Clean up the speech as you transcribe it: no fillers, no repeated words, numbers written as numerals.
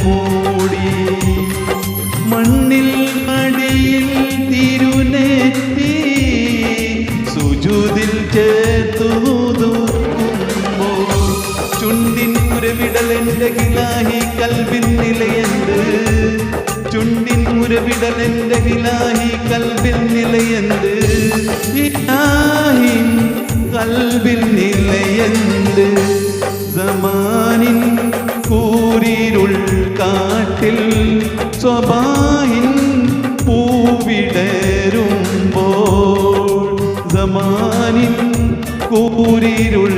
മൂടി മണ്ണിൽ മടിയിൽ തിരുനെറ്റി സുജൂദിൽ ചേർത്തു തൂക്കുമ്പോൾ ചുണ്ടിൻ ഉരവിടലെൻ്റെ ഗിലാഹി കൽബിൻ നിലയന്ത് ചുണ്ടിൻ ഉരവിടലെൻ്റെ ഗിലാഹി കൽബിൻ നിലയന്ത് ഇലാഹിൻ കൽബിൻ നിലയന്ത് സമാനിൻ കൂരിരുൾ കാട്ടിൽ സ്വബാഹിൻ പൂവിടരുമ്പോൾ സമാനിൻ കൂരിരുൾ